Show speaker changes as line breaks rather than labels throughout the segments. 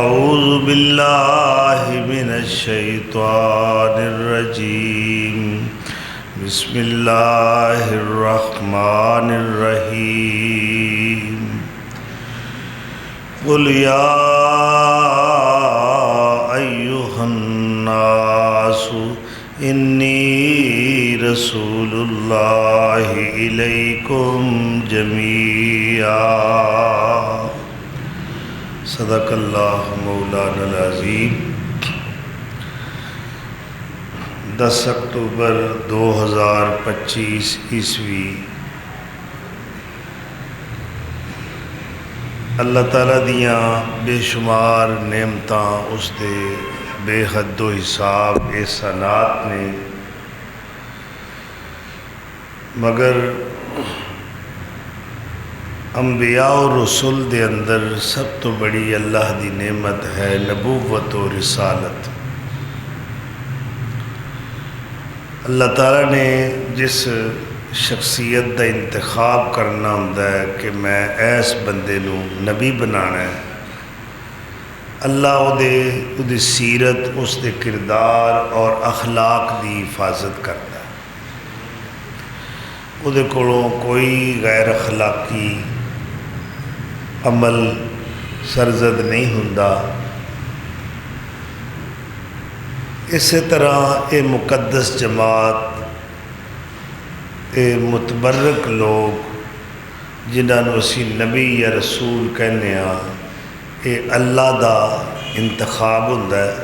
أعوذ بالله من الشيطان الرجيم بسم الله الرحمن الرحيم قل يا أيها الناس إني رسول الله إليكم جميعا صدق اللہ مولانا العظیم۔ 10 اکتوبر 2025 عیسوی۔ اللہ تعالیٰ دیاں بے شمار نعمتاں اس دے بے حد و حساب احسانات نے، مگر انبیاء و رسول دے اندر سب تو بڑی اللہ دی نعمت ہے نبوت و رسالت۔ اللہ تعالیٰ نے جس شخصیت دا انتخاب کرنا ہوتا ہے کہ میں ایس بندے نو نبی بنانا ہے، اللہ او دی سیرت، اس دے کردار اور اخلاق دی حفاظت کرتا ہے۔ او دے کولوں کوئی غیر اخلاقی عمل سرزد نہیں ہوندا۔ اسی طرح یہ مقدس جماعت، یہ متبرک لوگ جنہوں اسی نبی یا رسول کہنے ہاں، یہ اللہ دا انتخاب ہوندا ہے،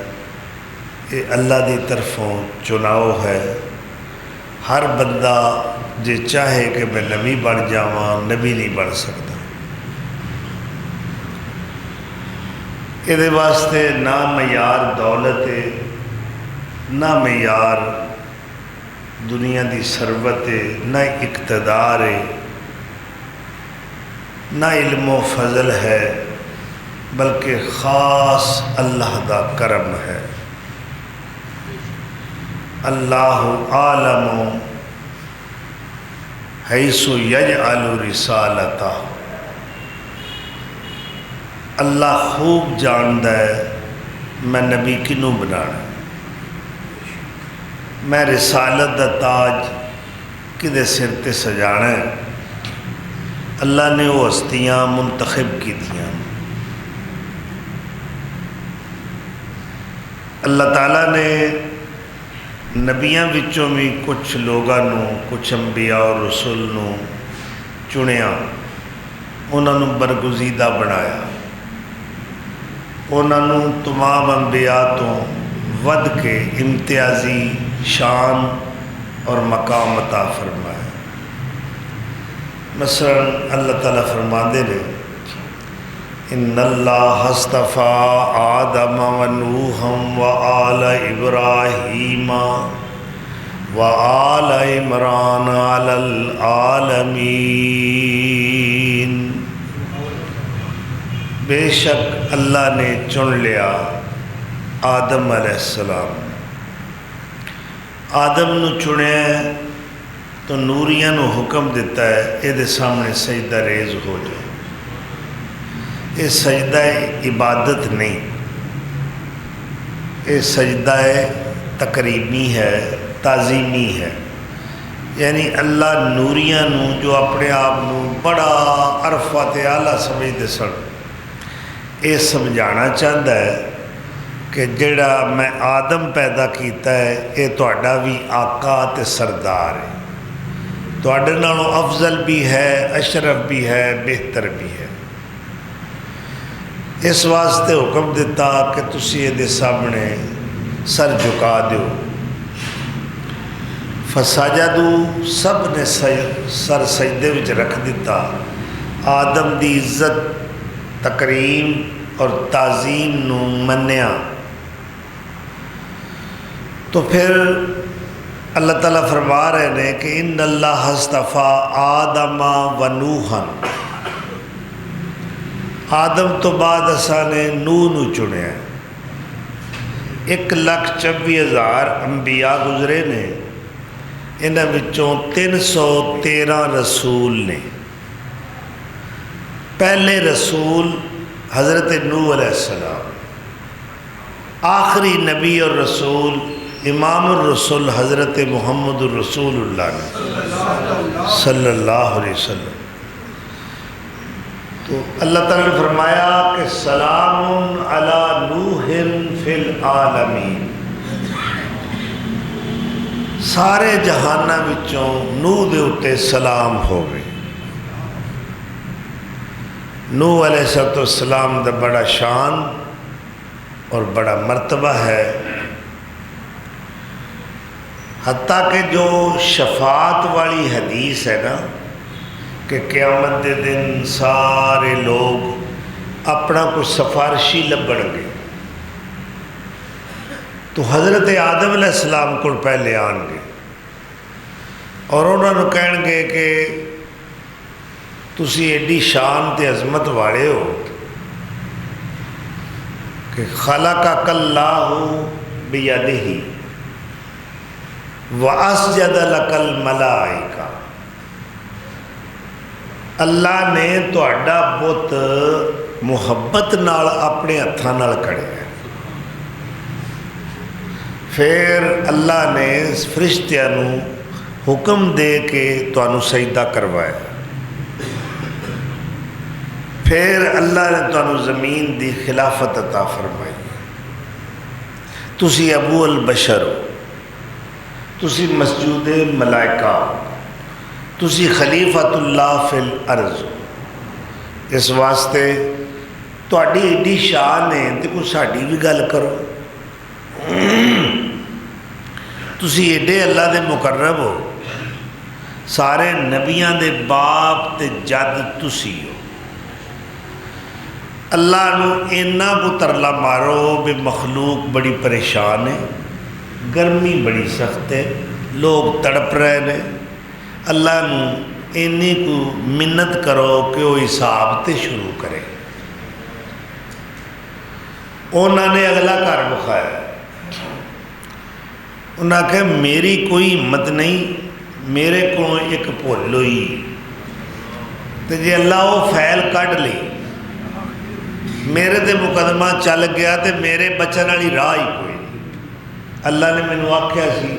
یہ اللہ دی طرفوں چناؤ ہے۔ ہر بندہ جے چاہے کہ میں نبی بن جاواں، نبی نہیں بن سکتا۔ یہ واسطے نہ معیار دولت ہے، نہ معیار دنیا دی ثروت ہے، نہ اقتدار ہے، نہ علم و فضل ہے، بلکہ خاص اللہ دا کرم ہے۔ اللہ عالم حیث یجعل رسالتہ، اللہ خوب جاندا ہے میں نبی کنوں بنانا، میں رسالت دا تاج کدے سر تے سجانا ہے۔ اللہ نے وہ ہستیاں منتخب کی دیا۔ اللہ تعالیٰ نے نبیاں وچوں بھی کچھ لوگاں نو، کچھ انبیاء اور رسول نو چنیا، انہاں نو برگزیدہ بنایا، انہاں نو تمام انبیاء تو ود کے امتیازی شان اور مقام عطا فرمایا۔ مثلا اللہ تعالیٰ فرماندے نے ان اللہ اصطفیٰ آدم و نوحا و آل ابراہیم و آل عمران علی العالمین۔ بے شک اللہ نے چن لیا آدم علیہ السلام۔ آدم نو چنے تو نوریاں نو حکم دیتا ہے اے دے سامنے سجدہ ریز ہو جائے۔ یہ سجدہ عبادت نہیں، یہ سجدہ تقریبی ہے، تعظیمی ہے۔ یعنی اللہ نوریاں نو جو اپنے آپ نو بڑا عرفہ تے اعلیٰ سمجھتے سن، یہ سمجھانا چاہتا ہے کہ جڑا میں آدم پیدا کیتا ہے یہ تہاڈا بھی آقا تے سردار ہے، تہاڈے نالوں افضل بھی ہے، اشرف بھی ہے، بہتر بھی ہے۔ اس واسطے حکم دیتا کہ تسی یہ دے سامنے سر جھکا دیو۔ فسجدو، سب نے سر سجدے وچ رکھ دیتا۔ آدم دی عزت، تکریم اور تعظیم نو منیا۔ تو پھر اللہ تعالیٰ فرما رہے ہیں کہ ان اللہ اصطفیٰ آدم و نوحا، آدم تو بعد اساں نے نوح نو چنیا۔ 1,24,000 انبیاء گزرے نے، انہاں وچوں 313 رسول نے۔ پہلے رسول حضرت نوح علیہ السلام، آخری نبی اور رسول امام الرسول حضرت محمد الرسول اللہ نے صلی اللہ علیہ وسلم. تو اللہ تعالیٰ نے فرمایا کہ سلام علی نوح فی العالمین، سارے جہاناں وچوں نوح دے اتے سلام ہوگی. نوح علیہ السلام دا بڑا شان اور بڑا مرتبہ ہے، حتیٰ کہ جو شفاعت والی حدیث ہے نا کہ قیامت دے دن سارے لوگ اپنا کوئی سفارشی لبن گے تو حضرت آدم علیہ السلام کو پہلے آن گے اور انہوں نے کہن گے کہ تسی ایڈی شان تے عظمت والے ہو کہ خلقک اللہ بیدہ واسجد لک الملائکہ، اللہ نے تہاڈا بت محبت نال اپنے ہتھاں نال کڑیا. پھر اللہ نے فرشتیاں نو حکم دے کے تانوں سجدہ کروایا. پھر اللہ نے تانوں زمین دی خلافت عطا فرمائی. تسی ابو البشر ہو، تسی مسجود ملائکہ ہو، تسی خلیفۃ اللہ فی الارض. اس واسطے تہاڈی ایڈی شان ہے تے کوئی ساڈی بھی گل کرو. تسی ایڈے اللہ دے مقرب ہو، سارے نبیاں دے باپ تے جد تسی ہو. اللہ نو اینا کو ترلا مارو بے مخلوق بڑی پریشان ہے، گرمی بڑی سخت ہے، لوگ تڑپ رہے ہیں. اللہ نو اینی کو منت کرو کہ وہ حساب تے شروع کرے. انہوں نے اگلا گھر بخایا، انہوں نے کہا میری کوئی ہمت نہیں، میرے کو ایک بھول ہوئی تو جی اللہ وہ فیل کٹ لی میرے تے مقدمہ چل گیا تے میرے بچن والی راہ ہی کوئی. اللہ نے مینوں آکھیا سی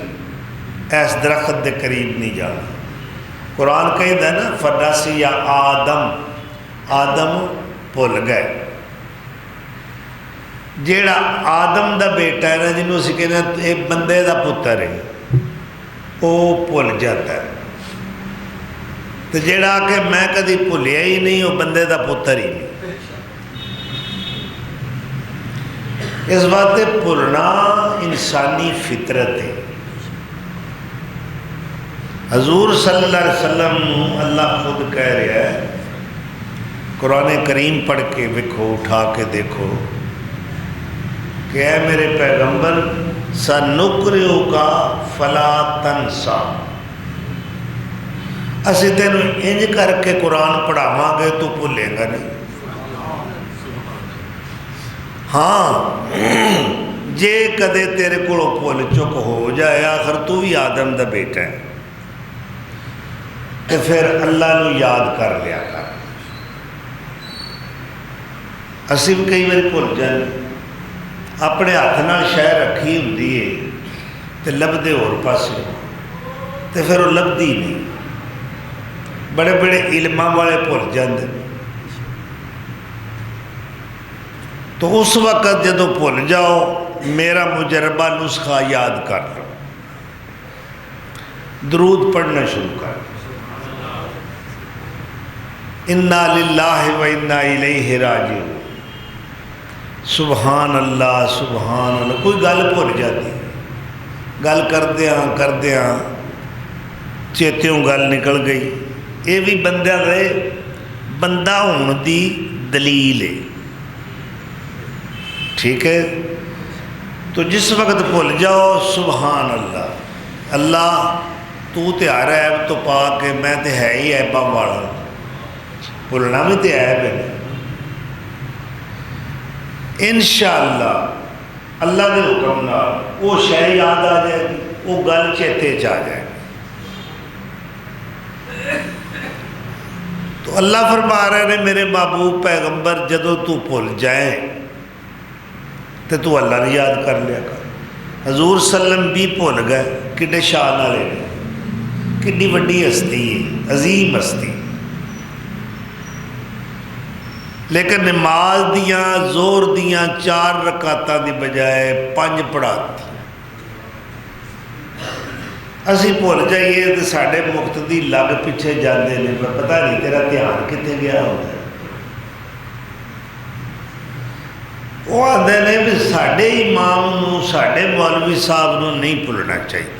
ایس درخت دے قریب نہیں جانا. قرآن کہتا ہے نا فنسی یا آدم بھول گئے. جیڑا آدم دا بیٹا ہے نا جنہوں اسی کہنا ایک بندے دا پتر ہے وہ بھول جاتا ہے. تو جیڑا کہ میں کدی بھولیا ہی نہیں وہ بندے دا پتر ہی نہیں. اس بات بھولنا انسانی فطرت ہے. حضور صلی اللہ علیہ وسلم اللہ خود کہہ رہا ہے، قرآن کریم پڑھ کے وکھو، اٹھا کے دیکھو کہ اے میرے پیغمبر سَنُقْرِئُكَ فَلَا تَنْسَى، اسی تینوں انج کر کے قرآن پڑھاواں گے تو بھولے گا نہیں. ہاں جے کدے تیرے کو بھول چک ہو جائے، آخر تو بھی آدم دا بیٹا ہے تو پھر اللہ نو یاد کر لیا کر. اسی بھی کئی بار بھول جائیں، اپنے ہاتھ نال شے رکھی ہوندی ہے تے لبدے ہور پاسے تے پھر وہ لبدی نہیں. بڑے بڑے علماں والے بھول جاندے. تو اس وقت جدو بھول جاؤ میرا مجربہ نسخہ یاد کر لو، درود پڑھنا شروع کر. انا للہ و انا الیہ راجعون، سبحان اللہ سبحان اللہ. کوئی گل بھول جاتی، گل کردیاں چیتوں گل نکل گئی. یہ بھی بندہ دے بندہ ہون دی دلیل ہے. ٹھیک ہے، تو جس وقت بھول جاؤ سبحان اللہ، اللہ تو تے ہر عیب تو پا کے میں تے ہے ہی عیباں والا، بھولنا بھی تے عیب ہے. انشاءاللہ اللہ دے حکم نال وہ شے یاد آ جائے گی، وہ گل چیتے چ آ جائے گی. تو اللہ فرما رہے نے میرے محبوب پیغمبر جدو تو بھول جائیں تو تو اللہ نے یاد کر لیا کر. حضور سلم بھی بھول گئے کڈے شان والے نے, کڈی وڈی ہستی ہے, عظیم ہستی. لیکن نماز دیاں زور دیاں 4 رکعتاں دی بجائے 5 پڑھاتی. اسی بھول جائیے تو ساڈے مقتدی لگ پیچھے جاندے نے, پر پتہ نہیں تیرا دھیان کتنے گیا ہوتا ہے. وہ آدھے نے بھی ساڈے امام نو ساڈے مولوی صاحب نو نہیں بھولنا چاہیے,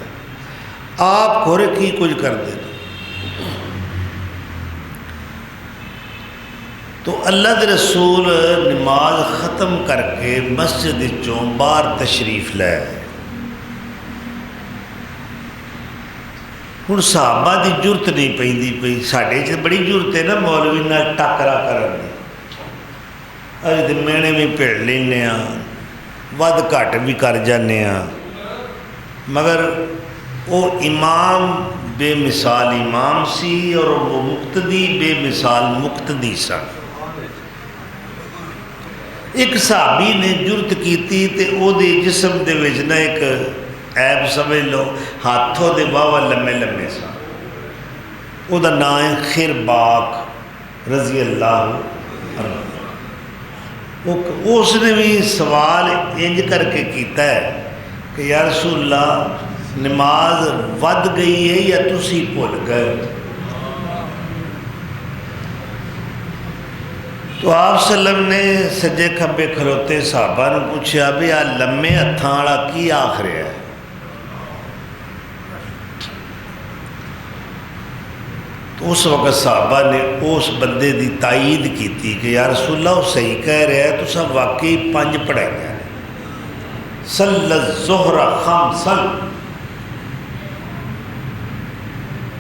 آپ کھورے کی کچھ کرتے ہیں. تو اللہ دے رسول نماز ختم کر کے مسجد چوں باہر تشریف لے. ہوں صحابہ دی جرت نہیں پیندی پئی, ساڈے چ بڑی جرت ہے نا مولوی نال ٹاکرا کرن دی. اجے تو مینے بھی پھڑ لینے ہاں, ود گھٹ بھی کر جانے ہاں, مگر وہ امام بے مثال امام سی اور وہ مقتدی بے مثال مقتدی سن. ایک صحابی نے جرت کیتی تے او دے جسم دے وچ نہ ایک عیب سمجھ لو, ہاتھوں دے واوا لمے لمے سن. او دا نام ہے خرباق رضی اللہ عنہ. اس نے بھی سوال انج کر کے کیتا ہے کہ یا رسول اللہ نماز ود گئی ہے یا تسی بھول گئے؟ تو آپ صلی اللہ علیہ وسلم نے سجے کھبے کھلوتے صحابہ نے پوچھا بھی آ لمے ہتھاں والا کی آکھ رہا ہے؟ تو اس وقت صحابہ نے اس بندے دی تائید کی کہ یا رسول اللہ وہ صحیح کہہ رہا ہے, تو سب واقعی 5 پڑھائیاں نے. صلی الظہر خمسا,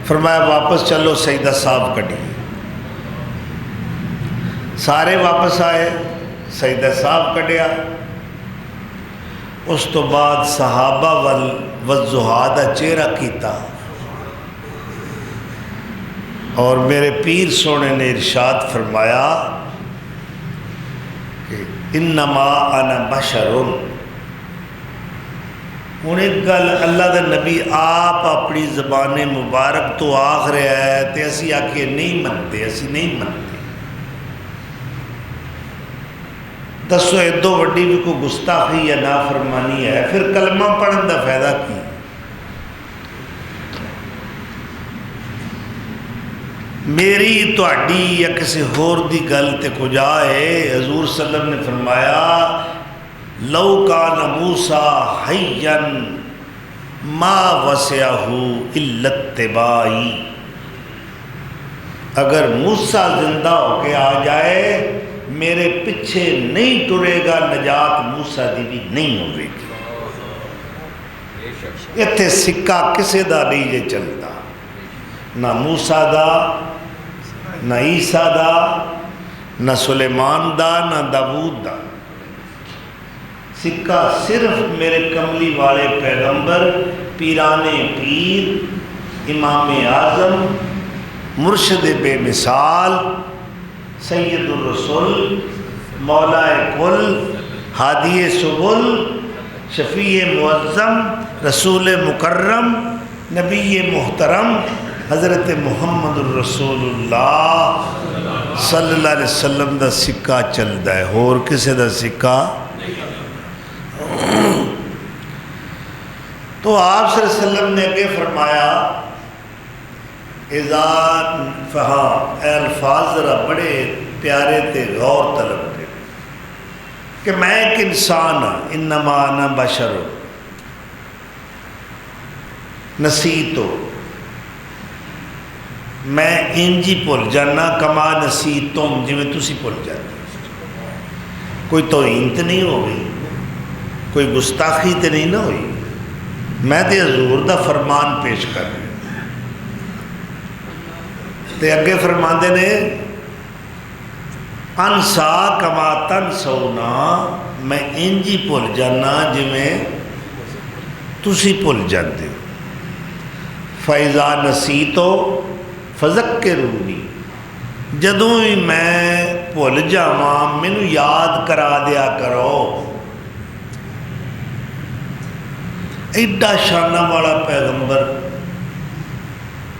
فرمایا واپس چلو سجدہ صاحب کٹی. سارے واپس آئے, سجدہ صاحب کٹیا. اس تو بعد صحابہ والضحیٰ دا چہرہ کیتا, اور میرے پیر سونے نے ارشاد فرمایا کہ انما انا بشر. ہوں ایک گل اللہ دے نبی آپ اپنی زبان مبارک تو آکھ رہا ہے تے اسی آکھے نہیں منتے, اسی نہیں منتے. دسو ادو وڈی بھی کوئی گستاخی یا نافرمانی ہے, پھر کلمہ پڑھن دا فائدہ کی؟ میری تہاڈی یا کسی ہور دی گل تے کجا ہے. حضور صلی اللہ علیہ وسلم نے فرمایا لو کان موسیٰ حیا ما وسعہ الا اتباعی. اگر موسیٰ زندہ ہو کے آ جائے میرے پیچھے نہیں ٹرے گا, نجات موسیٰ دی بھی نہیں ہوئے گی. اتنے سکہ کسے دا نہیں جے چلتا, نہ موسیٰ دا, نہ عیسیٰ دا, نہ سلیمان دا, نہ داود دا. سکہ صرف میرے کملی والے پیغمبر, پیرانے پیر, امام اعظم, مرشد بے مثال, سید الرسول, مولا کل, ہادی سبل, شفیع معظم, رسول مکرم, نبی محترم حضرت محمد الرسول اللہ صلی اللہ علیہ وسلم دا سکہ چلتا ہے, اور کسی دا سکہ. تو آپ صلی اللہ علیہ وسلم نے اگے فرمایا اے الفاظ ذرا بڑے پیارے تے غور طلب کے, کہ میں ایک انسان ہاں, انما انا بشر نسیتو, میں انجی بھول جانا کما نسیتم جی میں تسی بھول جانا. کوئی توہین تو نہیں ہو گئی, کوئی گستاخی تو نہیں نہ ہوئی, میں تے حضور دا فرمان پیش کر رہا. تے اگے فرماندے نے انسا کما تنسونا, میں انجی بھول جانا جی میں تسی بھول جاندے. فَإِذَا نَسِيتُ فَذَكِّرُونِي, جدوں بھی میں بھول جاواں مینوں یاد کرا دیا کرو. ایڈا شانہ والا پیغمبر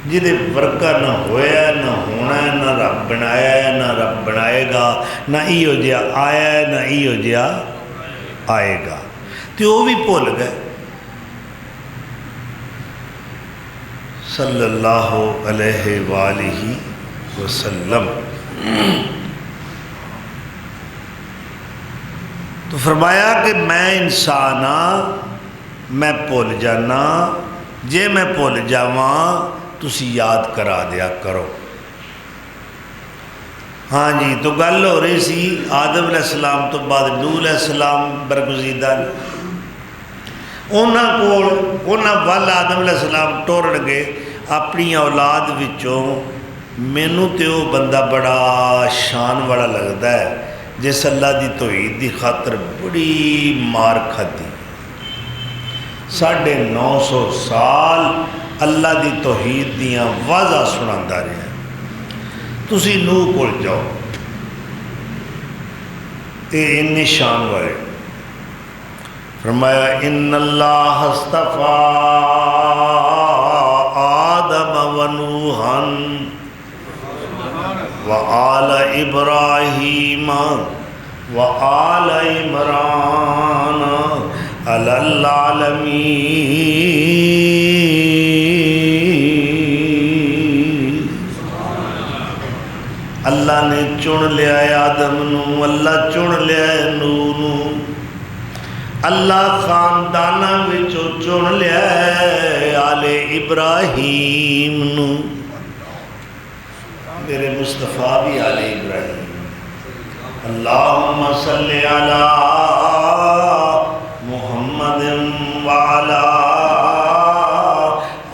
جہدے ورگا نہ ہویا نہ ہونا ہے، نہ رب بنایا ہے نہ رب بنائے گا، نہ ایہو جہا آیا ہے نہ ایہو جہا آئے گا، تو وہ بھی بھول گئے۔ صلی اللہ علیہ وآلہ وسلم۔ تو فرمایا کہ میں انسان ہاں، میں بھول جانا، جے میں بھول جاواں تسی یاد کرا دیا کرو۔ ہاں جی، تو گل ہو رہی سی آدم علیہ السلام تو بعد نوح علیہ السلام برگزیدہ، انہاں ول آدم علیہ السلام ٹورن گے اپنی اولاد وچوں۔ مینوں تے وہ بندہ بڑا شان والا لگتا ہے جس اللہ دی توحید دی خاطر بڑی مار کھدی، 950 سال اللہ دی توحید دیاں واضح سناتا رہا۔ تسی نوح کول جاؤ، اے انی شان والے، فرمایا ان اللہ اصطفیٰ آدم و نوحا و آل ابراہیم و آل عمران علی العالمین۔ اللہ نے چن لیا ہے آدم نو، اللہ چن لیا ہے نوح نو، اللہ خاندانہ وچوں چن لیا ہے آل ابراہیم نو۔ میرے مصطفیٰ بھی آل ابراہیم۔ اللہم صلی علی محمد وعلی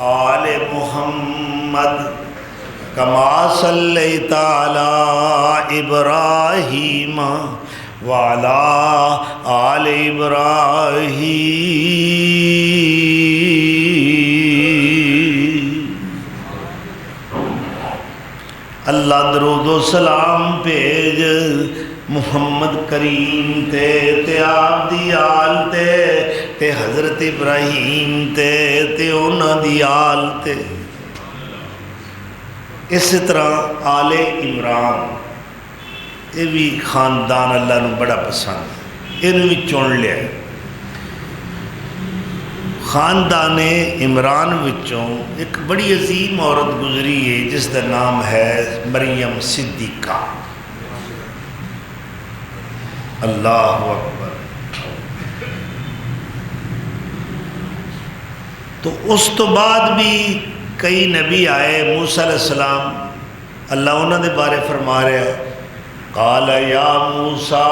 آل محمد کما صلیت علی ابراہیم وعلی آل ابراہیم۔ اللہ درود و سلام بھیج محمد کریم تے آپ دی آل تے حضرت ابراہیم تے انہاں دی آل تے۔ اس طرح آل عمران، یہ بھی خاندان اللہ نو بڑا پسند، یہ بھی چن لیا۔ خاندان عمران وچوں ایک بڑی عظیم عورت گزری ہے جس کا نام ہے مریم صدیقہ۔ اللہ اکبر۔ تو اس تو بعد بھی کئی نبی آئے، موسیٰ علیہ السلام، اللہ انہوں نے بارے فرما رہا ہے قال یا موسیٰ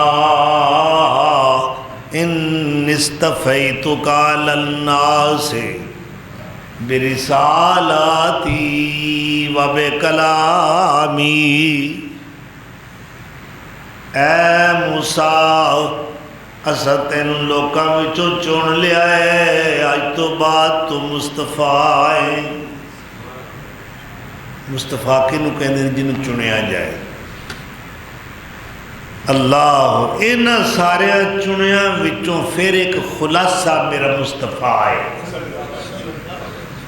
انی اصطفیتک علی الناس برسالاتی و بکلامی۔ اے موسیٰ، اسا تینوں لوکاں وچوں چن لیا ہے، اج تو بعد تو مصطفیٰ ہے۔ مصطفیٰ کنوں کہندے ہیں؟ جنوں چنیا جائے۔ اللہ انہاں سارے چنیاں وچوں پھر ایک خلاصہ میرا مصطفیٰ ہے۔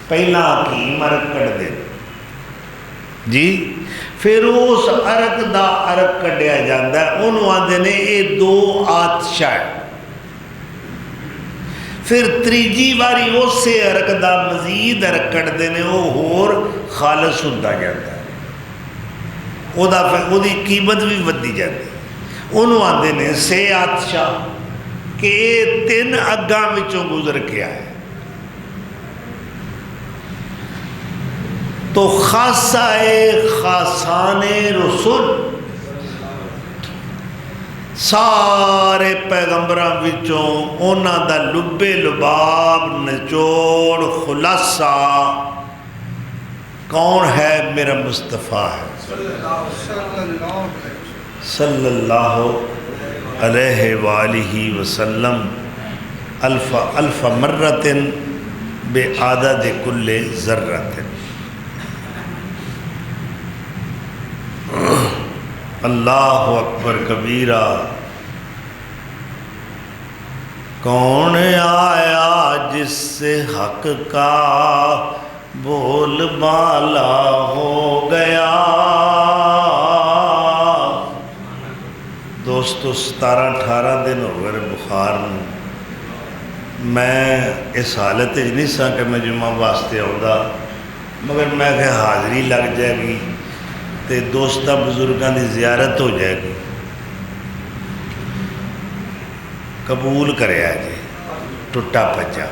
پہلا حکیم عرق کٹ دے جی، پھر اس عرق دا عرق کٹیا جاندہ ہے، انہوں آدھے نے یہ دو آتشاہ ہے۔ پھر تریجی واری اسے عرق دا مزید عرق کٹ دینے، وہ ہور خالص ہوتا جاتا ہے، وہ دی قیمت بھی ودی جاتی ہے۔ انہوں آدھے نے سے آتشاہ کہ 3 اگاں وچوں گزر کے آئے۔ تو خاصہ خاصان رسول سارے پیغمبران وچوں اونا دا لبے لباب نچوڑ خلاصہ کون ہے؟ میرا مصطفیٰ ہے صلی اللہ علیہ وآلہ وسلم۔ الف مرت بے عدد کل ذرت۔ اللہ اکبر کبیرہ۔ کون آیا جس سے حق کا بول بالا ہو گیا. دوستو 17-18 دن ہو گئے بخار میں. میں اس حالت نہیں سا کہ میں جمعہ واسطے آؤں، مگر میں کہ حاضری لگ جائے گی تو دوستاں بزرگاں دی زیارت ہو جائے گی. قبول کریا جی، ٹوٹا پچا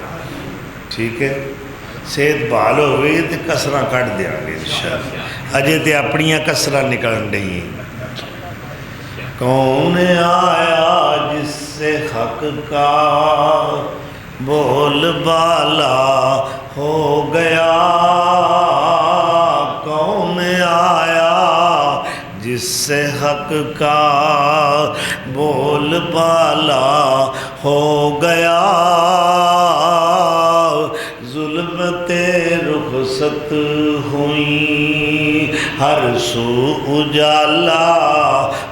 ٹھیک ہے. صحت بحال ہو گئی تو کسراں کٹ دیا گے انشاءاللہ. اجے تو اپنیاں کسراں نکلن رہی ہیں. کون آیا جس سے حق کا بول بالا ہو گیا. کون آیا جس سے حق کا بول بالا ہو گیا. ظلمتیں رخصت ہوئیں ہر سو اجالا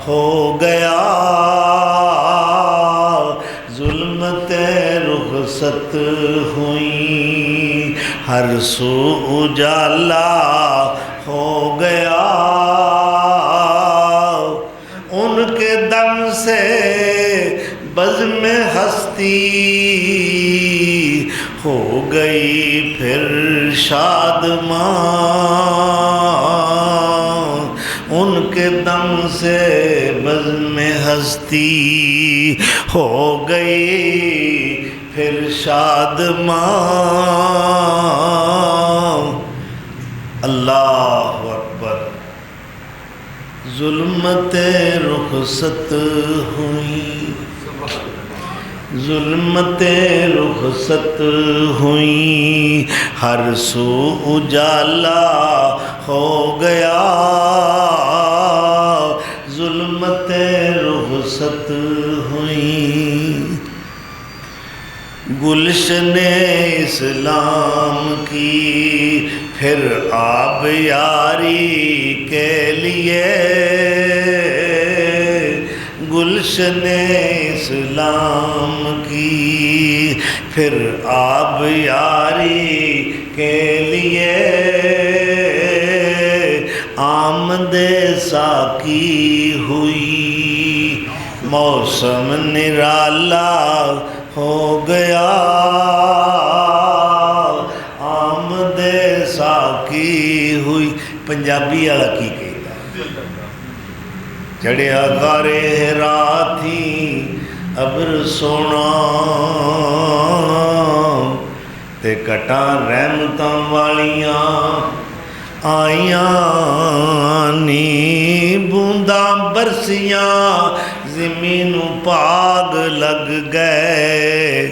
ہو گیا. ظلمتیں رخصت ہوئیں ہر سو اجالا ہو گیا. ان کے دم سے بزم ہستی ہو گئی پھر شادمان. ان کے دم سے بزم ہستی ہو گئی پھر شادمان. اللہ اکبر. ظلمتیں رخصت ہوئیں، ظلمتیں رخصت ہوئیں ہر سو اجالا ہو گیا. ظلمتیں رخصت ہوئیں. گلشن اسلام کی پھر آب یاری کے لیے. گلشن اسلام کی پھر آب یاری کے لیے. آمد ساقی ہوئی موسم نرالا ہو گیا. آمد ساقی ہوئی. پنجابی والا کی کہتا چڑھیا غارے ہرا تھی ابر سونا تے کٹاں رحمتاں والیاں آئیاں نی. بونداں برسیاں زمین پاگ لگ گئے.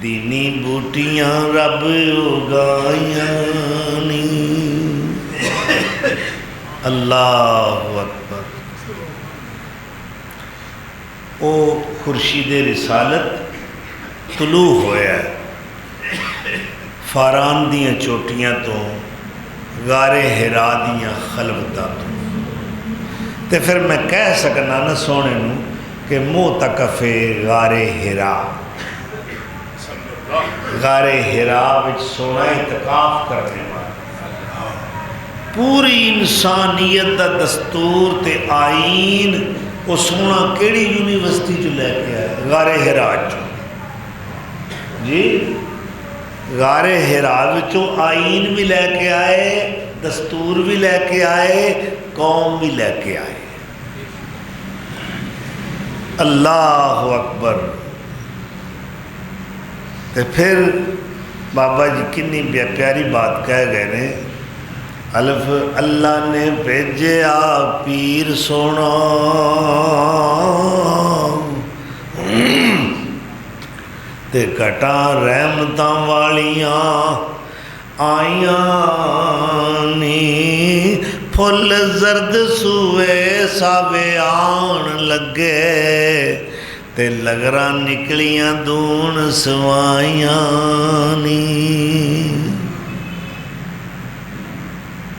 دینی بوٹیاں رب اگائیاں نی. اللہ اکبر. او خورشید رسالت طلوع ہویا ہے فاران دیاں چوٹیاں تو، غارے ہرا دیاں خلوتاں تو. تے پھر میں کہہ سکنا نہ سونے نو کہ موتقفِ غارے ہرا. غارے ہرا وچ سونا اعتکاف کرنے والا پوری انسانیت دا دستور تے آئین. وہ سونا کیڑی یونیورسٹی جو لے کے آئے؟ غارے ہرا چو جی. غارے ہرا وچوں آئین بھی لے کے آئے، دستور بھی لے کے آئے، قوم بھی لے کے آئے. اللہ اکبر. تے پھر بابا جی کنی پیاری بات کہہ گئے نے. الف اللہ نے بھیجیا پیر سونا تے کٹاں رحمتاں والیاں آئیاں نی. پھل زرد سوئے ساوے آن لگے تے لگراں نکلیاں دون سوائیاں نی.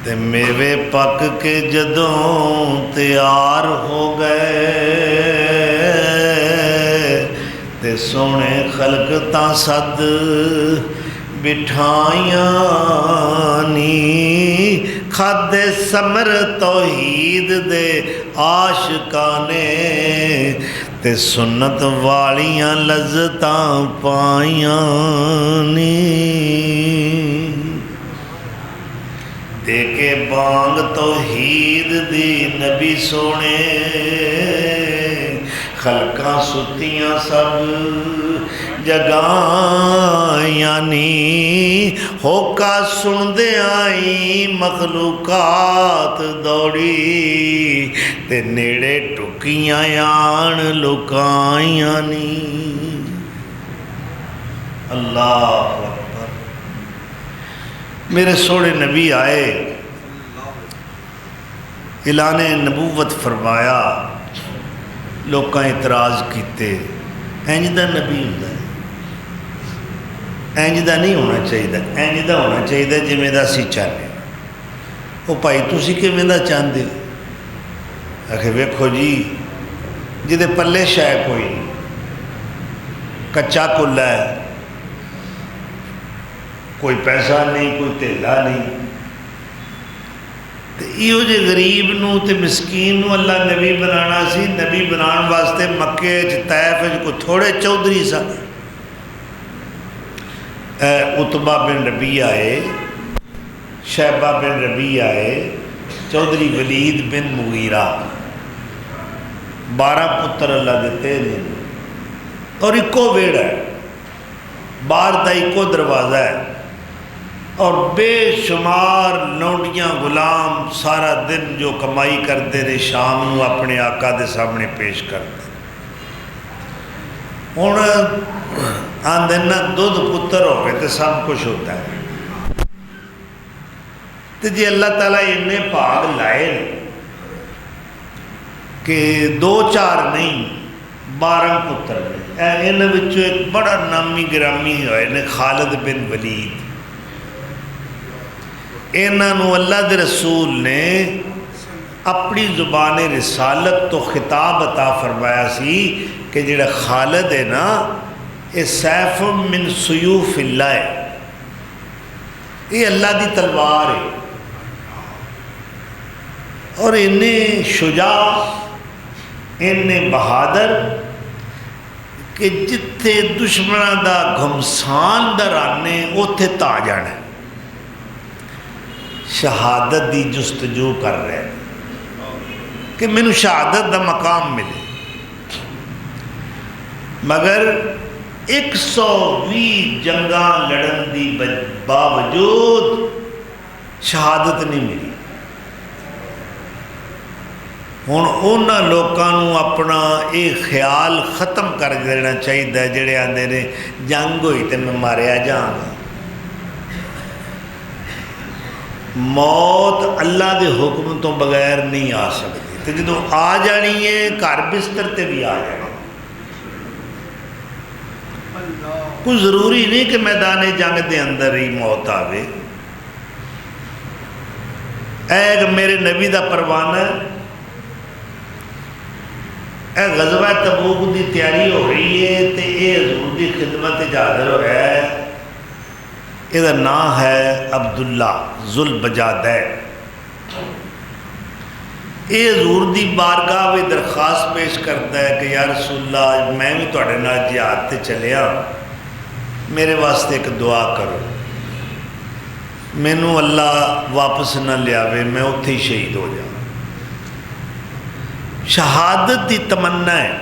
تے میوے پک کے جدوں تیار ہو گئے تے سونے خلق تاں سد بٹھائیاں نی کھادے سمر توحید دے عاشقانے تے سنت والیاں لذتاں پائیاں نی دے کے بانگ توحید دی نبی سونے خلقاں ستیاں سب جگائیاں نی ہوکا سن دے آئی مخلوقات دوڑی تے نیڑے ٹکیاں آن لکائیاں نی اللہ اکبر میرے سوڑے نبی آئے اعلان نبوت فرمایا لوکاں اعتراض کیتے اینج دا نبی ہوندا ہے اینج دا نہیں ہونا چاہیے اینج دا ہونا چاہیے جویں دا اسی چاہتے وہ بھائی تسی کیویں دا چاہندے ہو آخر ویکھو جی جدے پلے شے کوئی نہیں کچا کلا ہے کوئی پیسہ نہیں کوئی تیلا نہیں تے ایہو جے غریب نو تے مسکین نو اللہ نبی بنانا سی نبی بنان واسطے مکے طائف کو تھوڑے چودھری سن عتبہ بن ربی آئے شیبہ بن ربی آئے چودھری ولید بن مغیرہ 12 پتر اللہ دیتے ہیں اور ایکو ویڑ ہے باہر دا ایکو دروازہ ہے اور بے شمار لونڈیاں غلام سارا دن جو کمائی کرتے رہے شام نو اپنے آقا دے سامنے پیش کرتے ہوں آندے نہ دودھ پتر ہوئے تو سب کچھ ہوتا ہے تو جی اللہ تعالیٰ انہیں بھاگ لائے کہ 2-4 نہیں 12 پتر نے انہوں وچوں ایک بڑا نامی گرامی ہوئے خالد بن ولید انہوں اللہ دے رسول نے اپنی زبان رسالت تو خطاب عطا فرمایا سی کہ جڑا خالد ہے نا یہ سیف من سیوف اللہ ہے یہ اللہ دی تلوار ہے اور انہیں شجاع انہیں بہادر کہ جتھے دشمنوں دا گھمسان در آنے اوتھے تا جانا ہے شہادت دی جستجو کر رہے ہیں کہ مینوں شہادت دا مقام ملے مگر 120 جنگاں لڑن دی باوجود شہادت نہیں ملی ہوں انہاں لوکاں اپنا یہ خیال ختم کر دینا چاہیے جڑے آندے نے جنگ ہوئی تے میں ماریا جاؤں موت اللہ دے حکم تو بغیر نہیں آ سکتی تو جدوں آ جانی ہے گھر بستر تے بھی آ جانی کوئی ضروری نہیں کہ میدان جنگ دے اندر ہی موت آوے ایک میرے نبی دا پروانہ اے غزوہ تبوک دی تیاری ہو رہی ہے تے اے حضور دی خدمت حاضر ہو رہا ہے یہ نام ہے عبداللہ ذوالبجادہ یہ حضور دی بارگاہ میں درخواست پیش کرتا ہے کہ یا رسول اللہ میں بھی تواڈے نال جہاد تے چلیا میرے واسطے ایک دعا کرو مینوں اللہ واپس نہ لیاوے میں اتھے ہی شہید ہو جاؤں شہادت دی تمنا ہے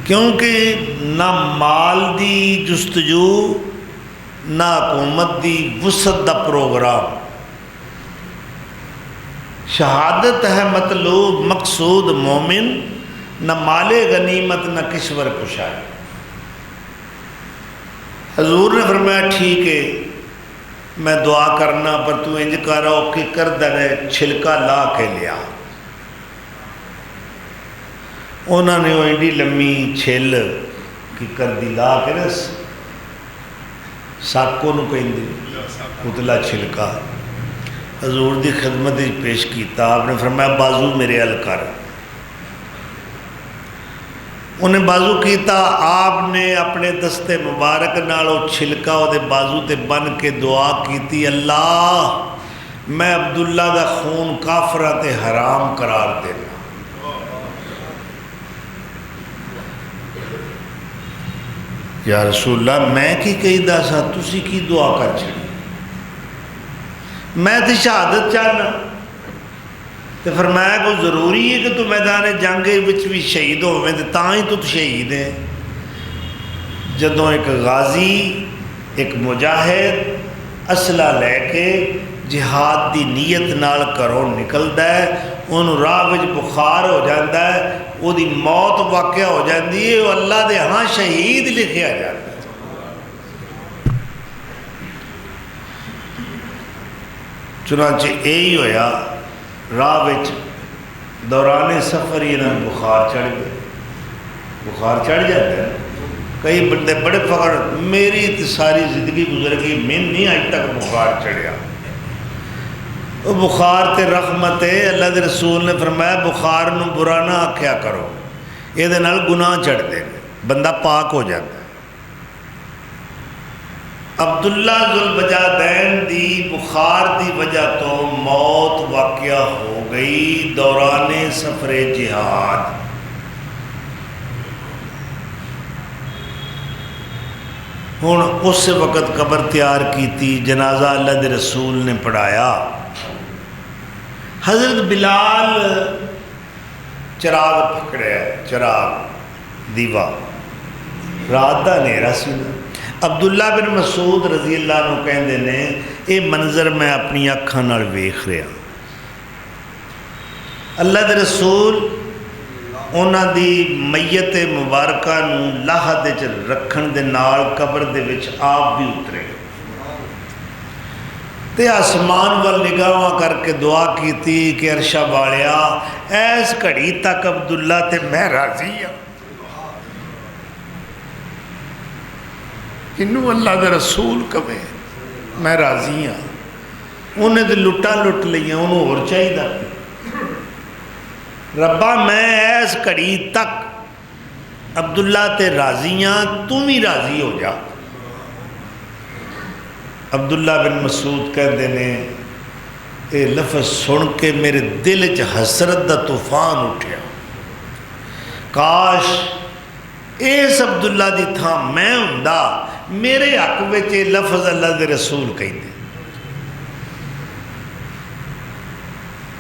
کیونکہ نہ مال دی جستجو نہ حکومت دی وسعت دا پروگرام شہادت ہے مطلوب مقصود مومن نہ مال غنیمت نہ کشور کشائی حضور نے فرمایا ٹھیک ہے میں دعا کرنا پر تو انج کر رہا کہ کردہ نے چھلکا لا کے لیا انہوں نے وہ ایڈی لمبی چھل کی کردی لا کے نا ساکو نو کہیں دی اتلا چھلکا حضور دی خدمت پیش کیتا آپ نے فرمایا بازو میرے ال کر انہیں بازو کیتا، آپ نے اپنے دستے مبارک نال وہ چھلکا وہ بازو تے بن کے دعا کیتی، اللہ میں عبداللہ دا خون کافرہ تے حرام قرار دینا۔ یا رسول اللہ میں کی کہی دا سا، تسی کی دعا کر چھڑی، میں تے شہادت چاہنا۔ تو فرمایا کو ضروری ہے کہ تو میدان جنگ وچ بھی شہید ہوئے تو تاں ہی تو شہید ہے۔ جدوں ایک غازی ایک مجاہد اسلحہ لے کے جہاد دی نیت نال گھروں نکلدا ہے، انہوں راہ وچ بخار ہو جاتا ہے، وہ دی موت واقع ہو جاتی ہے، وہ اللہ دے ہاں شہید لکھیا جاتا ہے۔ چنانچہ یہی ہویا، راہ وچ دوران سفر ہی انہوں بخار چڑھ گئے۔ بخار چڑھ جاتا ہے، کئی بندے بڑے فخر، میری تو ساری زندگی گزر گئی، میں نہیں آج تک بخار چڑھیا۔ وہ بخار تے رحمت ہے، اللہ دے رسول نے فرمایا بخار نو برا نہ آکھیا کرو، یہ دے نال گناہ چڑھ دے، بندہ پاک ہو جاتا ہے۔ عبداللہ ذوالبجادین دی بخار دی وجہ تو موت واقعہ ہو گئی دوران سفر جہاد۔ ہن اس وقت قبر تیار کی تھی، جنازہ اللہ دے رسول نے پڑھایا۔ حضرت بلال چراغ پکڑے، چراغ دیوا، رات دا نیرا سی۔ عبداللہ بن مسعود رضی اللہ عنہ کہندے نے اے منظر میں اپنی اکھاں نال ویکھ رہا۔ اللہ دے رسول انہاں دی میت مبارکہ نو لاہد وچ رکھن دے نال قبر دے وچ آپ بھی اترے تے آسمان وال نگاہاں کر کے دعا کیتی کہ عرشہ والیا ایس گھڑی تک عبداللہ تے میں راضی ہوں، انہوں اللہ دے رسول کبھے میں راضی ہوں، انہیں دے لٹا لٹ لیا، انہوں اور چاہی دا ربا میں ایس کڑی تک عبداللہ تے راضی ہوں، تم ہی راضی ہو جا۔ عبداللہ بن مسعود کہتے ہیں اے لفظ سن کے میرے دل چ حسرت دا طوفان اٹھیا، کاش اس عبداللہ دی تھا میں ہوندا، میرے حق وچ یہ لفظ اللہ دے رسول کہندے۔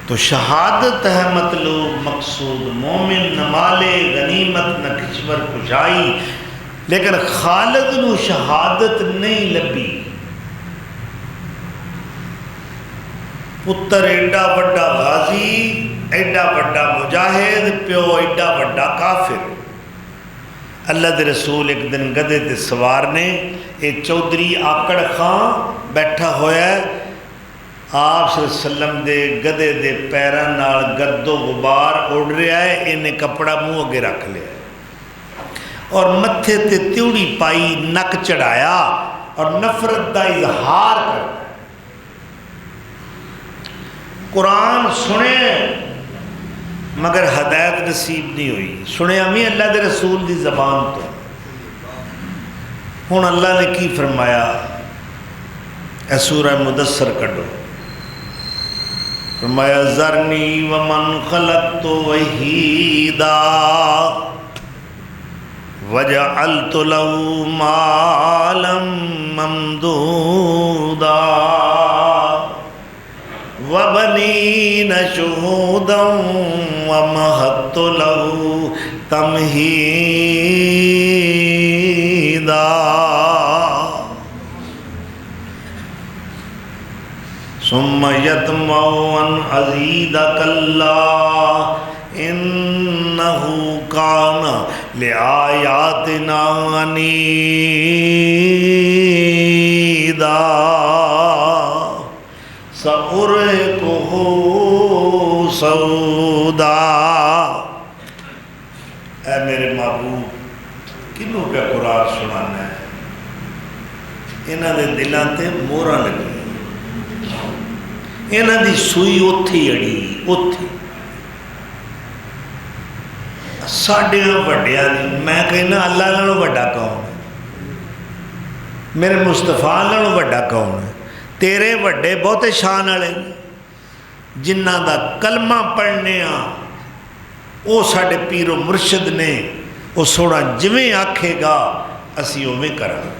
تو شہادت ہے مطلوب مقصود، مومن نہ مالے غنیمت نہ کشور کشائی، لیکن خالد نو شہادت نہیں لبی۔ پتر ایڈا بڑا غازی، ایڈا بڑا مجاہد، پیو ایڈا بڑا کافر۔ اللہ دے رسول ایک دن گدے تے سوار نے، ایک چودھری آکڑ خان بیٹھا ہویا ہے، آپ صلی اللہ علیہ وسلم دے گدے دے پیران نال گرد و غبار اڑ رہا ہے، انہیں کپڑا منہ اگے رکھ لیا اور متھے تے تیوڑی پائی، نک چڑھایا اور نفرت دا اظہار کرتا ہے۔ قرآن سنے مگر ہدایت نصیب نہیں ہوئی، سنے ہمیں اللہ دے رسول دی زبان تو۔ ہن اللہ نے کی فرمایا، اے سورہ مدثر کڈو، فرمایا ذرنی ومن خلقت وحیدا وجعلت له مالا ممدودا وبنین شہودا ومہدت له تمہیدا ثم یطمع ان ازید کلا انہ کان لآیاتنا عنیدا سأرہقہ سودا۔ اے میرے محبوب کنوں پہ قرآن سنانا ہے، انہاں دے دلاں تے مورا لگی، انہاں دی سوئی اتھی اڑی، اتھی ਸਾਡਿਆਂ ਵੱਡਿਆਂ ਦੀ ਮੈਂ ਕਹਿੰਦਾ ਅੱਲਾ ਨਾਲੋਂ ਵੱਡਾ ਕੌਣ? ਮੇਰੇ ਮੁਸਤਫਾ ਨਾਲੋਂ ਵੱਡਾ ਕੌਣ ਹੈ? ਤੇਰੇ ਵੱਡੇ ਬਹੁਤੇ ਸ਼ਾਨ ਵਾਲੇ ਨੇ, ਜਿਨ੍ਹਾਂ ਦਾ ਕਲਮਾ ਪੜ੍ਹਨੇ ਆ ਉਹ ਸਾਡੇ ਪੀਰੋ ਮੁਰਸ਼ਿਦ ਨੇ। ਉਹ ਸੋਹਣਾ ਜਿਵੇਂ ਆਖੇਗਾ ਅਸੀਂ ਉਵੇਂ ਕਰਾਂਗੇ।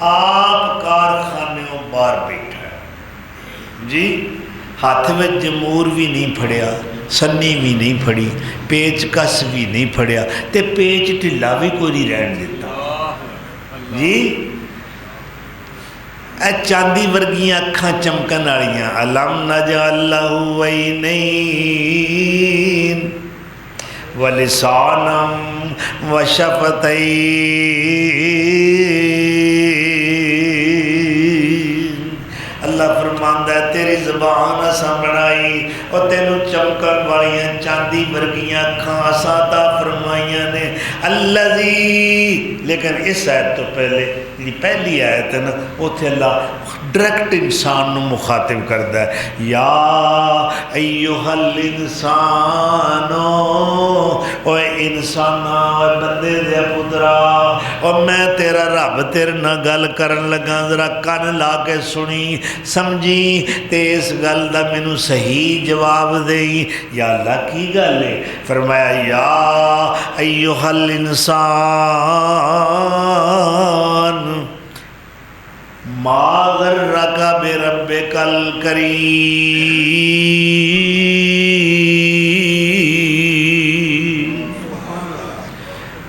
آپ کارخانےوں باہر بیٹھا ہے جی، ہاتھ میں جمور بھی نہیں پھڑیا، سنی بھی نہیں پھڑی، پیچ کس بھی نہیں پھڑیا، تے پیچ ٹھلا بھی کوئی نہیں رہن دیتا جی۔ اے چاندی ورگیاں اکھاں چمکن والیاں، الم نجعل لہ عینین ولسانا وشفتین۔ اللہ فرماندا ہے تیری زبان اساں بنائی اور تینوں چمکن والیاں چاندی ورگیاں اکھاں اساں عطا فرمائیاں نے۔ الذی، لیکن اس آیت تو پہلے جی پہلی آیت ہے نا، اتنے اللہ ڈائریکٹ انسان نو مخاطب کرتا ہے، یا ایھا الانسانو، اوے انسانا، اوے بندے دے پترا، اور میں تیرا رب تیرے نال گل کرن لگا، ذرا کن لا کے سنی سمجھی تے اس گل دا مینوں صحیح جواب دئی۔ یا اللہ کی گل ہے؟ فرمایا یا ایھا الانسان ما غرک بربک الکریم۔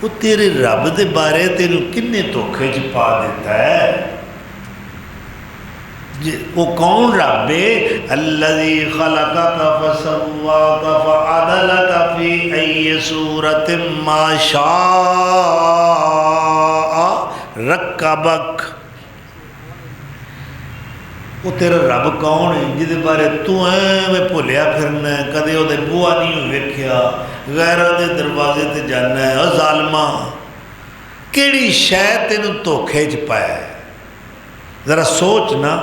وہ تیرے رب دے بارے تینوں کنے دھوکھے چ پا دیتا ہے؟ وہ کون رب ہے؟ الذی خلقک فسواک فعدلک فی ای صورت ما شاء رکبک۔ وہ تیرا رب کون ہے جہدے بارے تو ایویں بھولیا پھرنا ہے، کدے وہ بوا نہیں ویکھیا، غیراں دے دروازے تے جانا ہے؟ او ظالما، کیڑی شے تینوں دھوکھے چ پایا ہے؟ ذرا سوچ نا۔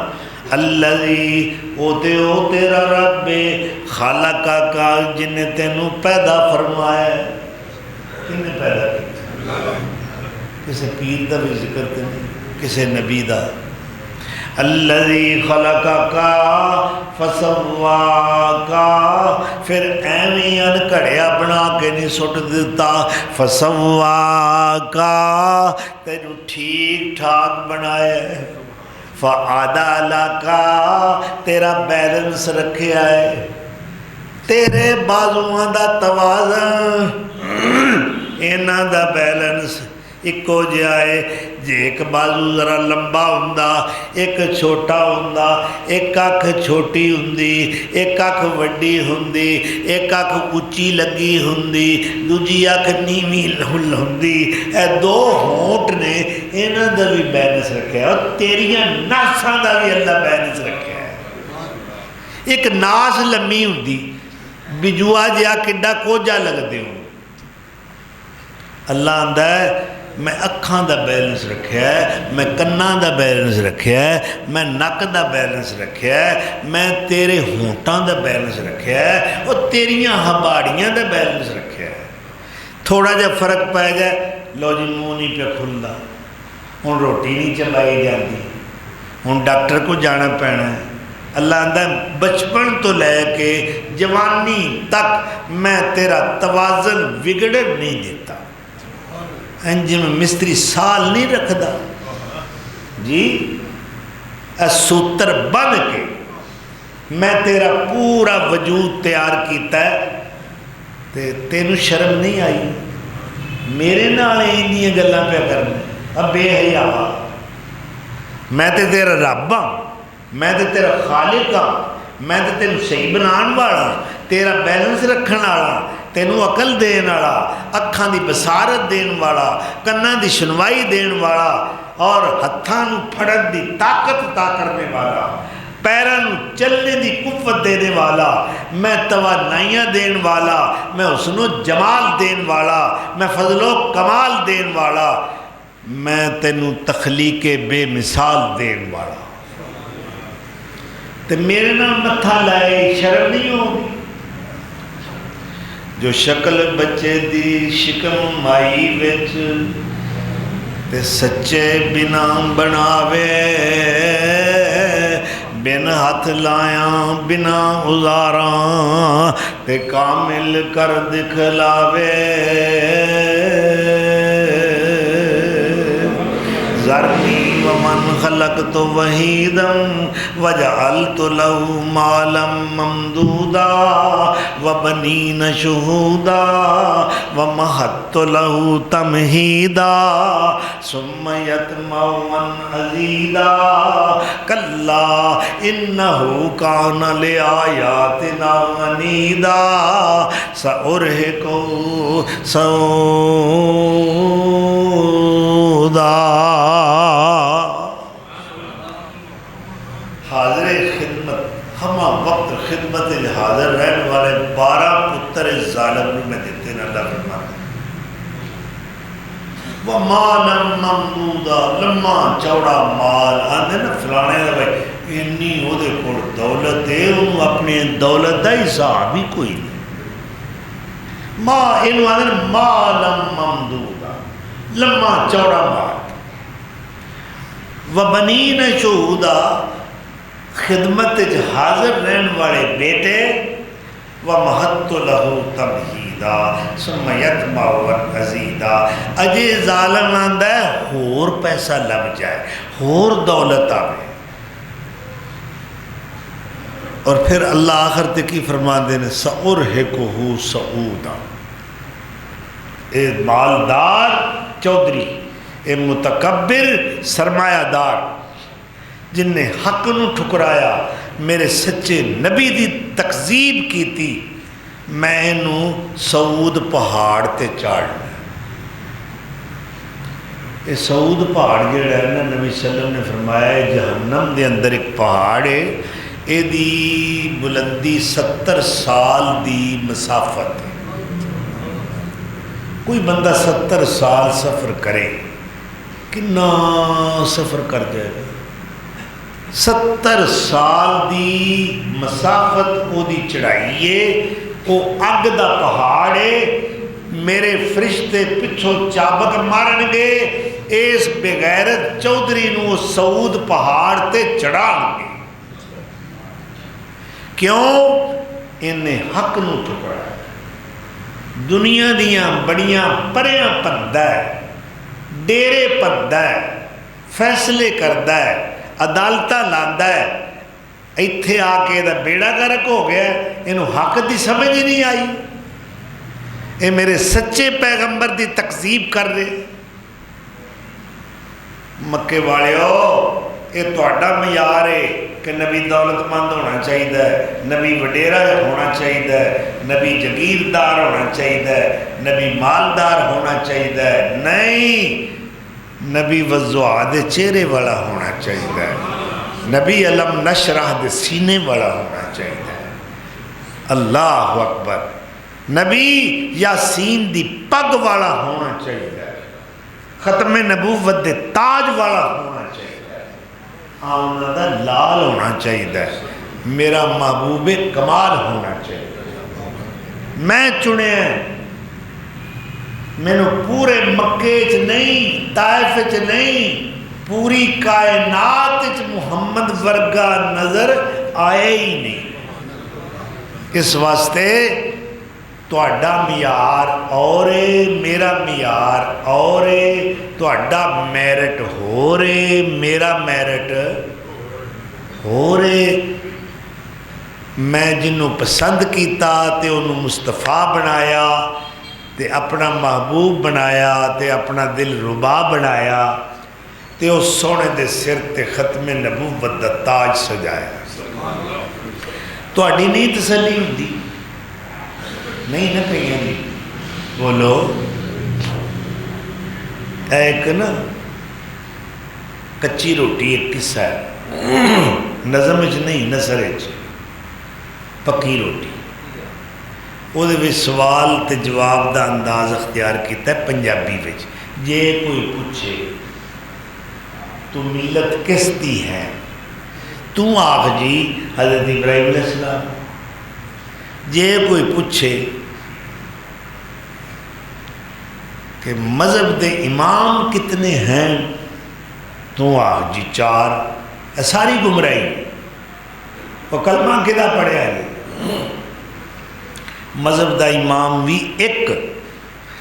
الذی، او تیرا رب خالقہ کا، جن نے تینوں پیدا فرمایا ہے۔ کن نے پیدا کیا؟ کسی پیر دا بھی ذکر تے نہیں، کسی نبی دا۔ الذی خلقک فسواک، پھر ایویں انکھڑیا بنا کے نہیں سٹ دیتا، فسواک، تینوں ٹھیک ٹھاک بنایا ہے، فعدلک، تیرا بیلنس رکھیا ہے، تیرے بازوان دا توازن، انہاں دا بیلنس ایکو جہا ہے۔ جے ایک بازو ذرا لمبا ہوندا، ایک چھوٹا ہوندا، ایک اکھ چھوٹی ہوندی، ایک اکھ وڈی ہوندی، ایک اکھ اچھی لگی ہوندی، دوجی اکھ نیویں ہوندی، اے دو ہونٹ نے، انہاں دا بھی بیلنس رکھیا ہے، اور تیریاں ناساں دا بھی اللہ بیلنس رکھیا ہے۔ ایک ناس لمبی ہوندی، بجوا جہا کڈا کوجا لگدے ہو، اللہ آندا ہے میں اکھاں دا بیلنس رکھیا ہے، میں کناں دا بیلنس رکھیا ہے، میں نک دا بیلنس رکھیا ہے، میں تیرے ہونٹاں دا بیلنس رکھیا ہے، اور تیریاں ہباڑیاں دا بیلنس رکھیا ہے۔ تھوڑا جا فرق پہ جائے، لو جی منہ نہیں پہ کھلدا، ہن روٹی نہیں چبائی جاتی، ہن ڈاکٹر کو جانا پینا ہے۔ اللہ آندا ہے بچپن تو لے کے جوانی تک میں تیرا توازن بگڑن نہیں دیتا، انجم مستری سال نہیں رکھدا جی، سوتر بن کے میں تیرا پورا وجود تیار کیتا ہے، تے تینوں شرم نہیں آئی؟ میرے نال ایندیاں گلاں پہ کرنا، اب بے حیا، میں تے تیرا رب ہاں، میں تے تیرا خالق ہاں، میں تے تینوں صحیح بنان والا، تیرا بیلنس رکھن والا، تینوں عقل دین والا، اکھاں دی بصارت دین والا، کناں دی سنوائی دین والا، اور ہتھاں نوں پھڑن دی طاقت عطا کرنے والا، پیراں نوں چلنے دی قوت دینے والا، میں توانائیاں دین والا، میں حسن و جمال دین والا، میں فضل و کمال دین والا، میں تینوں تخلیق بے مثال دین والا، تے میرے نام متھا لائے شرم نہیں ہوگی؟ جو شکل بچے دی شکم مائی وچ تے سچے بنا بناوے، بن ہاتھ لایاں بنا ازاراں تے کامل کر دکھلاوے، ذرنی ومن خلقت وحيدا وجعلت له مالا ممدودا وبنين شهودا ومهدت له تمهيدا ثم يطمع أن أزيد كلا إنه كان لآياتنا عنيدا سأرهقه سودا. حاضر خدمت ہمہ وقت خدمت حاضر رہنے والے 12 پتر اس ظالم میں دیتے ہیں. اللہ فرماتا ہے وہ مالا ممدودا، لمبا چوڑا مال. آندے نا فلانے دا بھائی انی وہ دے کول دولت ہے، انہوں اپنی دولت دا حساب ہی کوئی نہیں. انہوں آندے نا مالا ممدودا، لمبا چوڑا مال. وبنین شہودا، خدمت حاضر رہن والے بیٹے. ومہدت لہ تمہیدا ثم یطمع ان ازیدا. اجے ظالم آندا ہے ہور پیسہ لگ جائے، ہور دولت آوے. اور پھر اللہ آخر تے کی فرماندے نے سأرہقہ صعودا. اے مالدار چودھری، اے متکبر سرمایہ دار جن نے حق نو ٹھکرایا، میرے سچے نبی دی تکذیب کی تھی، میں انہوں سعود پہاڑ تے چاڑنا. یہ سعود پہاڑ جڑا ہے نا، نبی صلی اللہ علیہ وسلم نے فرمایا ہے جہنم دے اندر ایک پہاڑ ہے، اے دی بلندی 70 سال دی مسافت ہے. کوئی بندہ 70 سال سفر کرے، کنا سفر کر جائے گا. 70 سال دی مسافت او دی چڑھائی ہے، او اگ دا پہاڑ ہے. میرے فرشتے پچھوں چابک مارن گے اس بغیرت چودھری نو سعود پہاڑ تے چڑھان گے. کیوں؟ انہیں حق نو ٹھکرایا. دنیا دیاں بڑیاں پریاں پردہ ہے، ڈیرے پردہ ہے، فیصلے کردہ ہے، عدالتہ لاندا ہے. ایتھے آ کے دا بیڑا گرک ہو گیا، انہوں حق دی سمجھ ہی نہیں آئی. اے میرے سچے پیغمبر دی تکذیب کر رہے. مکے والے ہو، اے تہاڈا معیار ہے کہ نبی دولت مند ہونا چاہیے، نبی وڈیرا ہونا چاہیے، نبی جگیردار ہونا چاہیے، نبی مالدار ہونا چاہیے. نہیں، نبی وضوع دے چہرے والا ہونا چاہیے، نبی علم نشرح دے سینے والا ہونا چاہیے. اللہ اکبر. نبی یاسین دی پگ والا ہونا چاہیے، ختم نبوت دے تاج والا ہونا چاہیے، آمنہ دا لال ہونا چاہیے، میرا محبوب کمال ہونا چاہیے. میں چنے ہیں، میں نے پورے مکے چ نہیں، طائف چ نہیں، پوری کائنات چ محمد ورگا نظر آئے ہی نہیں. اس واسطے تہاڈا معیار اور میرا معیار اور تہاڈا میرٹ ہو رہے، میرا میرٹ ہو رہے. میں جنوں پسند کیتا تے انہوں مصطفیٰ بنایا تے اپنا محبوب بنایا تے اپنا دل ربا بنایا تے اس سونے دے سر تے ختم نبوت دا تاج سجایا. تہاڈی نہیں تسلی ہوندی؟ نہیں نہ کہیں گی. بولو. ایک نا کچی روٹی ایک قصہ ہے، نظم وچ نہیں نثر وچ. پکی روٹی، وہ سوال تے جواب دا انداز اختیار کیتا ہے پنجابی وچ. جے کوئی پوچھے تو ملت کس دی ہے، تو آخ جی حضرت ابراہیم علیہ السلام. جے کوئی پوچھے کہ مذہب دے امام کتنے ہیں، تو آخ جی 4. ساری گمراہی. وہ کلمہ کدا پڑھیا ہے؟ مذہب دا امام بھی ایک،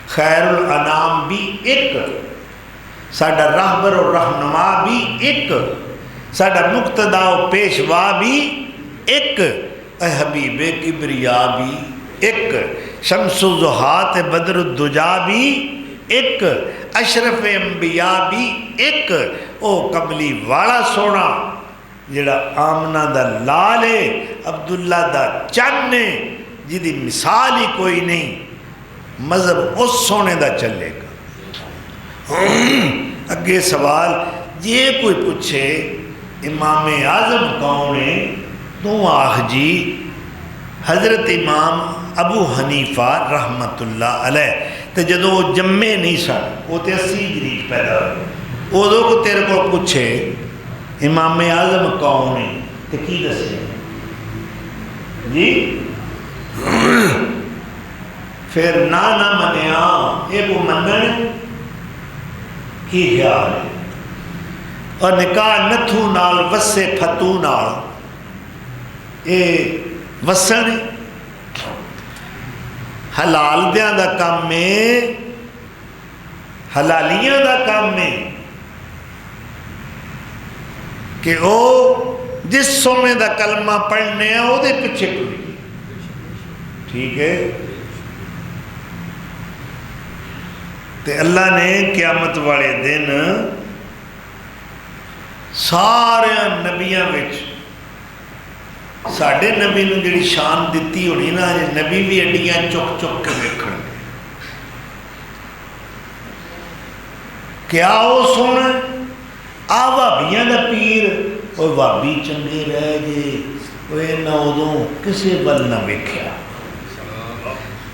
خیر الانام بھی ایک، ساڈا راہبر اور رہنما بھی ایک، ساڈا مقتدا و پیشوا بھی ایک، اے حبیب کبریا بھی ایک، شمس الضحیٰ بدر الدجا بھی ایک، اشرف انبیاء بھی ایک، او کملی والا سونا جڑا آمنہ دا لال ہے، عبداللہ دا چن ہے، جدی مثال ہی کوئی نہیں، مذہب اس سونے دا چلے گا۔ اگے سوال یہ کوئی پوچھے امام اعظم کون ہے، تو آخ جی حضرت امام ابو حنیفہ رحمت اللہ علیہ، تو جدو وہ جمے نہیں سن، وہ تے 80 ہجری پیدا ہوئے، ادو کو تیرے کو پوچھے امام اعظم کون ہے تو کی دسے جی؟ پھر نہ منیا یہ کو منن کی خیال ہے، اور نکاح نتھو نال وسے پھتو نال یہ وسن حلال دیاں دا کام میں، حلالیاں دا کام میں کہ او جس سونے دا کلمہ پڑھنے ہیں او دے پیچھے ٹری، ٹھیک ہے؟ تے اللہ نے قیامت والے دن سارے نبیاں وچ ساڈے نبی نے جڑی شان دیتی ہونی نا، نبی بھی اڈیاں چک چک کے ویکھن گے، کیا وہ سونا آ بھابیاں دا پیر، وہ بھابی چنگے رہ جے، وہ نہ ادوں کسے ول نہ ویکھیا،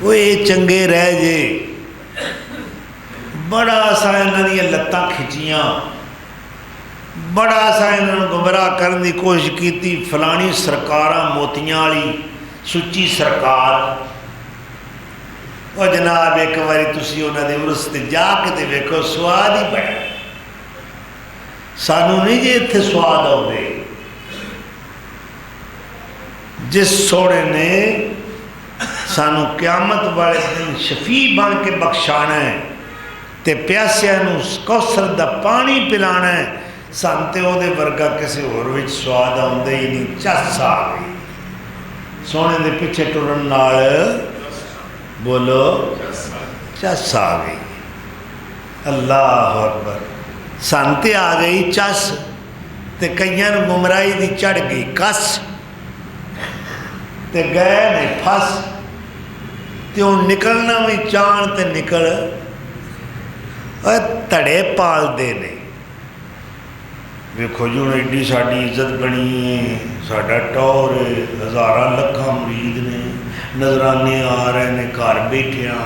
وہ یہ چنگے رہ جے، بڑا سا انہاں دی لتاں کھچیاں، بڑا سا انہوں گمراہ کرنے کی کوشش کی تھی، فلانی سرکاراں موتیاں والی سچی سرکار، وہ جناب ایک باری تسی انہاں دے عرس تے جا کے تے ویکھو سواد ہی بڑا، سانو نہیں جی اتنے سواد آؤ، جس سونے نے سانو قیامت والے دن شفیع بن کے بخشانا ہے تے پیاسیاں نو کوثر دا پانی پلانا ہے، سانتے او دے ورگا کسے اور وچ سواد آؤندے ہی نہیں، چس آ گئی سونے دے پیچھے ٹرن نال، بولو چس آ گئی، اللہ اکبر، سانتے آ گئی چس تے کئیاں نو گمراہی دی چڑھ گئی کس، تے گئے نے پھس، تے ہن نکلنا بھی چان تے نکل، تڑے پال دے نے، ویکھو جو ایڈی ساڈی عزت بنی ہے، ساڈا ٹور ہے، ہزاراں لکھاں مرید نے، نظرانے آ رہے نے، گھر بیٹھیاں،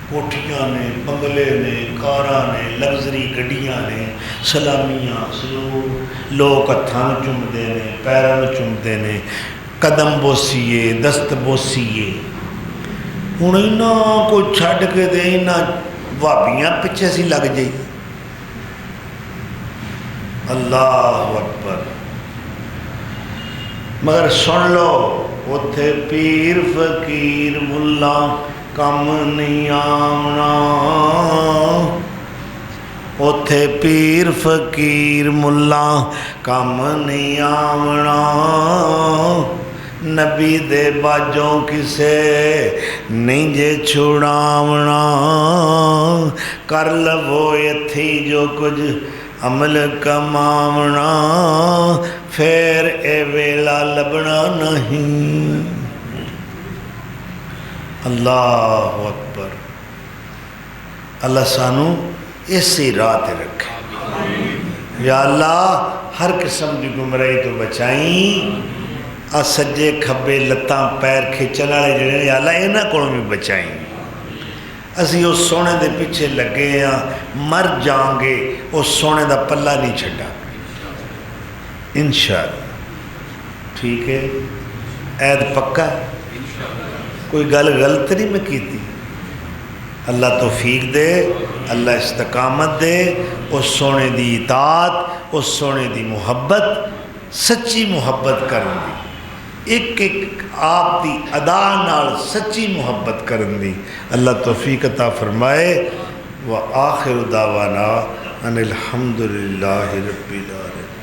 کوٹھیاں نے، بنگلے نے، کاراں نے، لگژری گڈیاں نے، سلامیاں سلوک، لوگ ہتھاں چومدے نے، پیراں چومدے نے، قدم بوسیے، دست بوسیے، ہن انہاں کو چھڈ کے تے انہاں بھابیاں پیچھے سی لگ جائی، اللہ اکبر، مگر سن لو اتھے پیر فقیر ملا کم نہیں آمنا، اتھے پیر فقیر ملا کم نہیں آمنا، نبی دے باجوں کسے نہیں جے چھڑاونا، کر لو اتھی جو کچھ عمل کماونا، پھر اے ویلا لبنا نہیں، اللہ اکبر، اللہ سانو اسی راہ تے رکھے، یا اللہ ہر قسم کی گمراہی تو بچائیں، سجے کھبے لتاں پیر کھچن والے جڑے یا اللہ انہاں کولوں بھی بچائیں، اسی اس سونے دے پیچھے لگے ہاں، مر جاؤں گے اس سونے دا پلہ نہیں چھڈا انشاءاللہ، ٹھیک ہے؟ عید پکا ہے، کوئی گل غلط نہیں میں کیتی، اللہ توفیق دے، اللہ استقامت دے، اس سونے دی اطاعت، اس سونے دی محبت، سچی محبت کرن دی، ایک ایک آپ دی ادا نال سچی محبت کرن دی، اللہ توفیق عطا فرمائے، وآخر دعوانا ان الحمد للہ رب العالمین۔